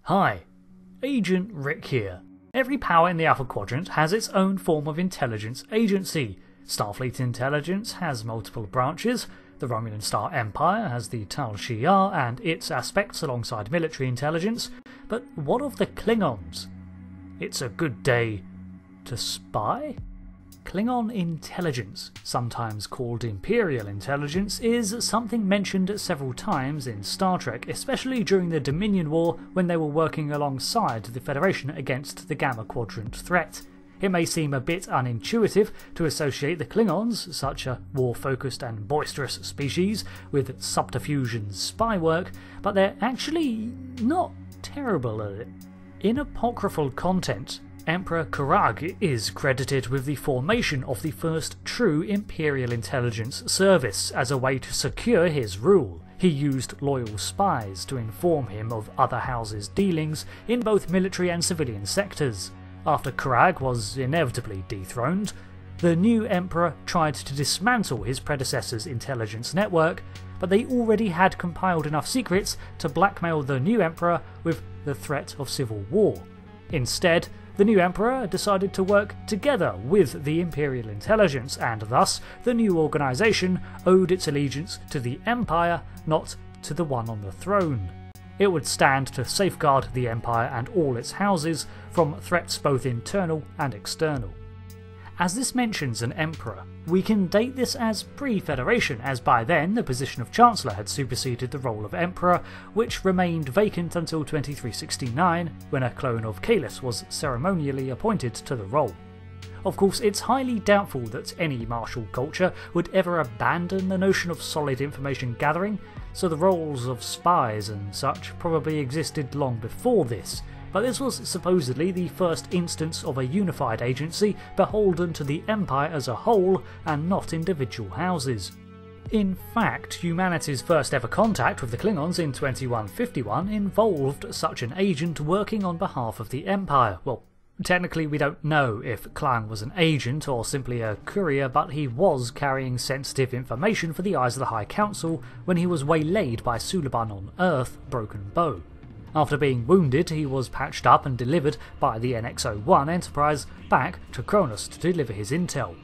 Hi, Agent Rick here. Every power in the Alpha Quadrant has its own form of intelligence agency. Starfleet Intelligence has multiple branches. The Romulan Star Empire has the Tal Shiar and its aspects alongside military intelligence. But what of the Klingons? It's a good day to spy? Klingon Intelligence, sometimes called Imperial Intelligence, is something mentioned several times in Star Trek, especially during the Dominion War when they were working alongside the Federation against the Gamma Quadrant threat. It may seem a bit unintuitive to associate the Klingons, such a war-focused and boisterous species, with subterfuge and spy work, but they're actually not terrible at it. In apocryphal content, Emperor Karag is credited with the formation of the first true Imperial Intelligence service as a way to secure his rule. He used loyal spies to inform him of other houses' dealings in both military and civilian sectors. After Karag was inevitably dethroned, the new Emperor tried to dismantle his predecessor's intelligence network, but they already had compiled enough secrets to blackmail the new Emperor with the threat of civil war. Instead, the new Emperor decided to work together with the Imperial Intelligence, and thus the new organisation owed its allegiance to the Empire, not to the one on the throne. It would stand to safeguard the Empire and all its houses from threats both internal and external. As this mentions an Emperor, we can date this as pre-Federation, as by then the position of Chancellor had superseded the role of Emperor, which remained vacant until 2369, when a clone of Kahless was ceremonially appointed to the role. Of course, it's highly doubtful that any martial culture would ever abandon the notion of solid information gathering, so the roles of spies and such probably existed long before this. But this was supposedly the first instance of a unified agency beholden to the Empire as a whole and not individual houses. In fact, humanity's first ever contact with the Klingons in 2151 involved such an agent working on behalf of the Empire. Well, technically we don't know if Klang was an agent or simply a courier, but he was carrying sensitive information for the eyes of the High Council when he was waylaid by Suliban on Earth, Broken Bow. After being wounded, he was patched up and delivered by the NX-01 Enterprise back to Kronos to deliver his intel.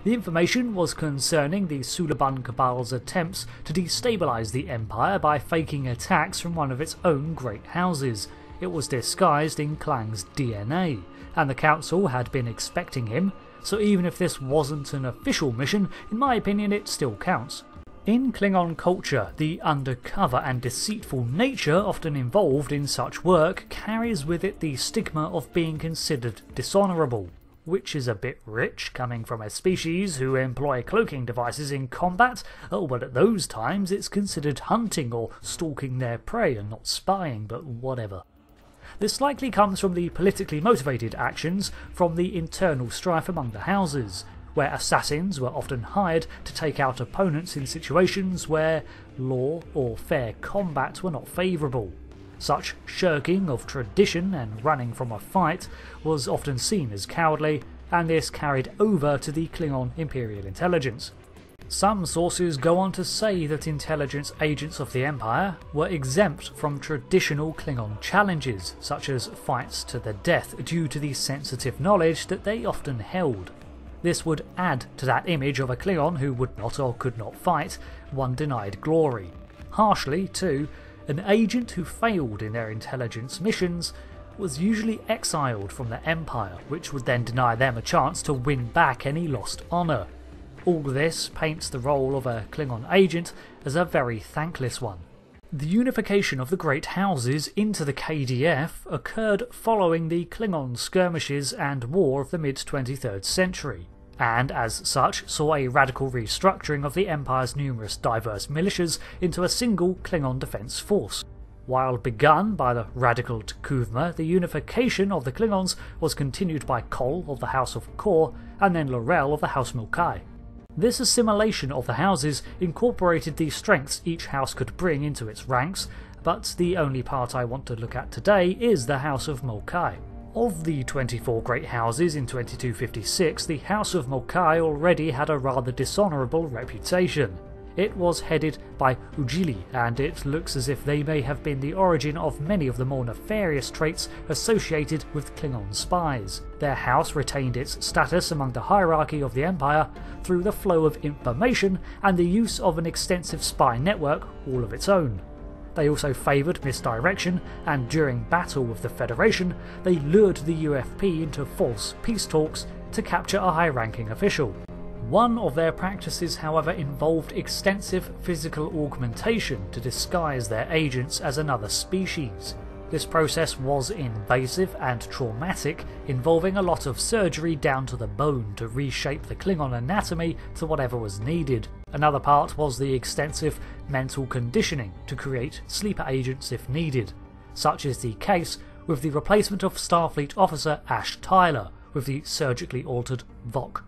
The information was concerning the Suliban Cabal's attempts to destabilise the Empire by faking attacks from one of its own great houses. It was disguised in Klang's DNA, and the Council had been expecting him, so even if this wasn't an official mission, in my opinion it still counts. In Klingon culture, the undercover and deceitful nature often involved in such work carries with it the stigma of being considered dishonourable, which is a bit rich coming from a species who employ cloaking devices in combat, but at those times it's considered hunting or stalking their prey and not spying, but whatever. This likely comes from the politically motivated actions from the internal strife among the houses, where assassins were often hired to take out opponents in situations where law or fair combat were not favourable. Such shirking of tradition and running from a fight was often seen as cowardly, and this carried over to the Klingon Imperial Intelligence. Some sources go on to say that intelligence agents of the Empire were exempt from traditional Klingon challenges, such as fights to the death, due to the sensitive knowledge that they often held. This would add to that image of a Klingon who would not or could not fight, one denied glory. Harshly, too, an agent who failed in their intelligence missions was usually exiled from the Empire, which would then deny them a chance to win back any lost honour. All this paints the role of a Klingon agent as a very thankless one. The unification of the Great Houses into the KDF occurred following the Klingon skirmishes and war of the mid-23rd century, and as such saw a radical restructuring of the Empire's numerous diverse militias into a single Klingon defence force. While begun by the radical T'Kuvma, the unification of the Klingons was continued by Kol of the House of Kor and then L'Rell of the House Milkai. This assimilation of the houses incorporated the strengths each house could bring into its ranks, but the only part I want to look at today is the House of Milkai. Of the 24 great houses in 2256, the House of Milkai already had a rather dishonourable reputation. It was headed by Ujili, and it looks as if they may have been the origin of many of the more nefarious traits associated with Klingon spies. Their house retained its status among the hierarchy of the Empire through the flow of information and the use of an extensive spy network all of its own. They also favoured misdirection, and during battle with the Federation, they lured the UFP into false peace talks to capture a high-ranking official. One of their practices, however, involved extensive physical augmentation to disguise their agents as another species. This process was invasive and traumatic, involving a lot of surgery down to the bone to reshape the Klingon anatomy to whatever was needed. Another part was the extensive mental conditioning to create sleeper agents if needed. Such is the case with the replacement of Starfleet officer Ash Tyler with the surgically altered Vok.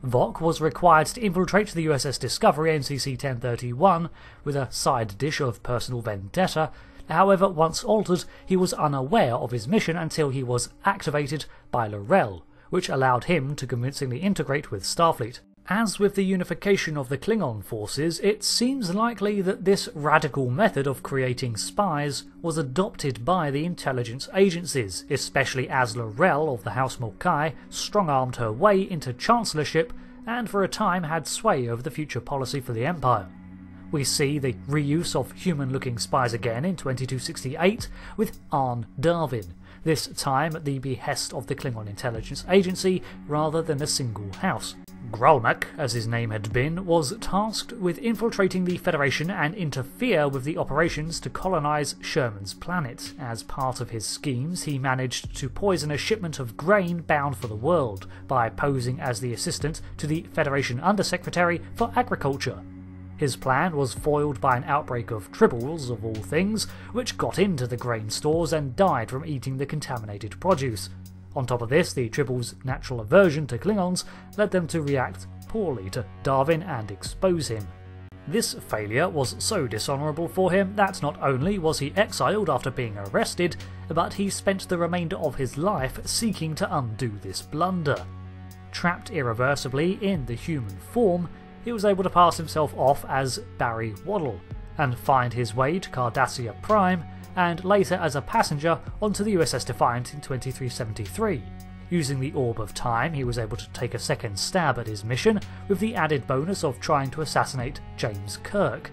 Vok was required to infiltrate the USS Discovery NCC 1031 with a side dish of personal vendetta. However, once altered, he was unaware of his mission until he was activated by L'Rell, which allowed him to convincingly integrate with Starfleet. As with the unification of the Klingon forces, it seems likely that this radical method of creating spies was adopted by the intelligence agencies, especially as L'Rell of the House Mulcahy strong-armed her way into chancellorship and for a time had sway over the future policy for the Empire. We see the reuse of human-looking spies again in 2268 with Arne Darwin, this time at the behest of the Klingon Intelligence Agency rather than a single house. Grolnak, as his name had been, was tasked with infiltrating the Federation and interfere with the operations to colonize Sherman's planet. As part of his schemes, he managed to poison a shipment of grain bound for the world by posing as the assistant to the Federation Undersecretary for Agriculture. His plan was foiled by an outbreak of tribbles, of all things, which got into the grain stores and died from eating the contaminated produce. On top of this, the tribbles' natural aversion to Klingons led them to react poorly to Darwin and expose him. This failure was so dishonourable for him that not only was he exiled after being arrested, but he spent the remainder of his life seeking to undo this blunder. Trapped irreversibly in the human form, he was able to pass himself off as Barry Waddle and find his way to Cardassia Prime, and later as a passenger onto the USS Defiant in 2373. Using the Orb of Time, he was able to take a second stab at his mission, with the added bonus of trying to assassinate James Kirk.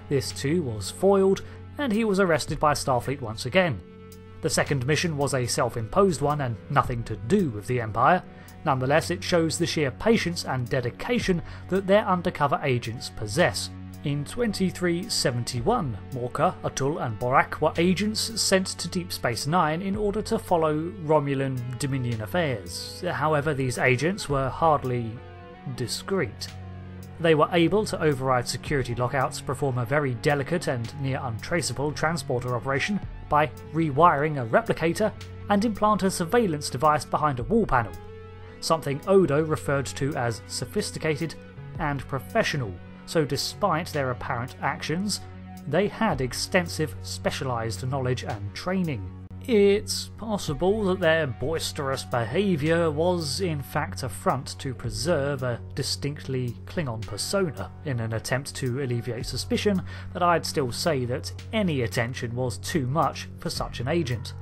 This too was foiled, and he was arrested by Starfleet once again. The second mission was a self-imposed one and nothing to do with the Empire. Nonetheless, it shows the sheer patience and dedication that their undercover agents possess. In 2371, Morka, Atul and Borak were agents sent to Deep Space Nine in order to follow Romulan Dominion affairs. However, these agents were hardly discreet. They were able to override security lockouts, perform a very delicate and near untraceable transporter operation by rewiring a replicator, and implant a surveillance device behind a wall panel, something Odo referred to as sophisticated and professional. So despite their apparent actions, they had extensive specialised knowledge and training. It's possible that their boisterous behaviour was in fact a front to preserve a distinctly Klingon persona in an attempt to alleviate suspicion, but I'd still say that any attention was too much for such an agent.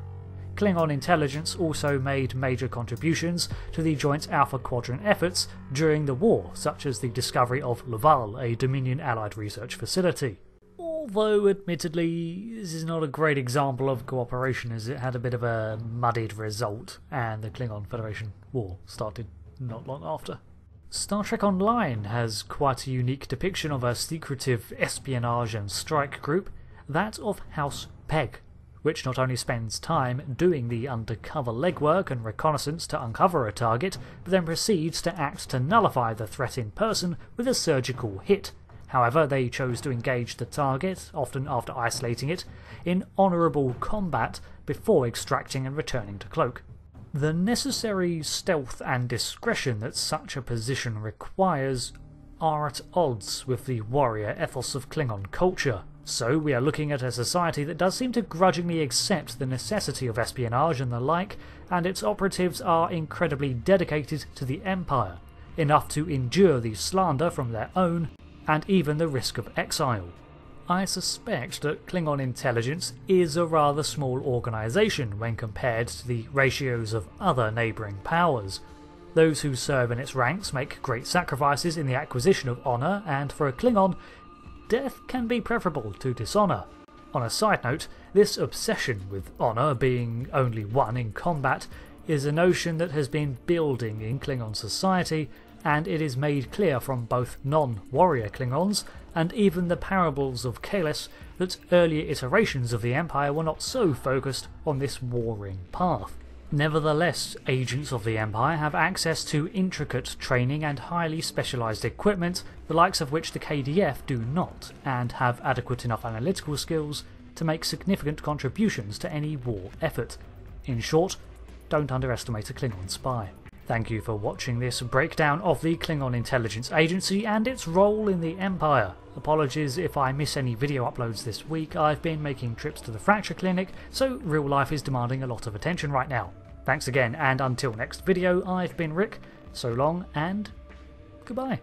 Klingon Intelligence also made major contributions to the Joint Alpha Quadrant efforts during the war, such as the discovery of Laval, a Dominion Allied research facility. Although, admittedly, this is not a great example of cooperation, as it had a bit of a muddied result, and the Klingon Federation war started not long after. Star Trek Online has quite a unique depiction of a secretive espionage and strike group, that of House Peg, which not only spends time doing the undercover legwork and reconnaissance to uncover a target, but then proceeds to act to nullify the threat in person with a surgical hit. However, they chose to engage the target, often after isolating it, in honourable combat before extracting and returning to cloak. The necessary stealth and discretion that such a position requires are at odds with the warrior ethos of Klingon culture. So we are looking at a society that does seem to grudgingly accept the necessity of espionage and the like, and its operatives are incredibly dedicated to the Empire, enough to endure the slander from their own and even the risk of exile. I suspect that Klingon Intelligence is a rather small organisation when compared to the ratios of other neighbouring powers. Those who serve in its ranks make great sacrifices in the acquisition of honour, and for a Klingon, death can be preferable to dishonour. On a side note, this obsession with honour being only won in combat is a notion that has been building in Klingon society, and it is made clear from both non-warrior Klingons and even the parables of Kalis that earlier iterations of the Empire were not so focused on this warring path. Nevertheless, agents of the Empire have access to intricate training and highly specialised equipment, the likes of which the KDF do not, and have adequate enough analytical skills to make significant contributions to any war effort. In short, don't underestimate a Klingon spy. Thank you for watching this breakdown of the Klingon Intelligence Agency and its role in the Empire. Apologies if I miss any video uploads this week. I've been making trips to the fracture clinic, so real life is demanding a lot of attention right now. Thanks again, and until next video, I've been Rick. So long, and goodbye.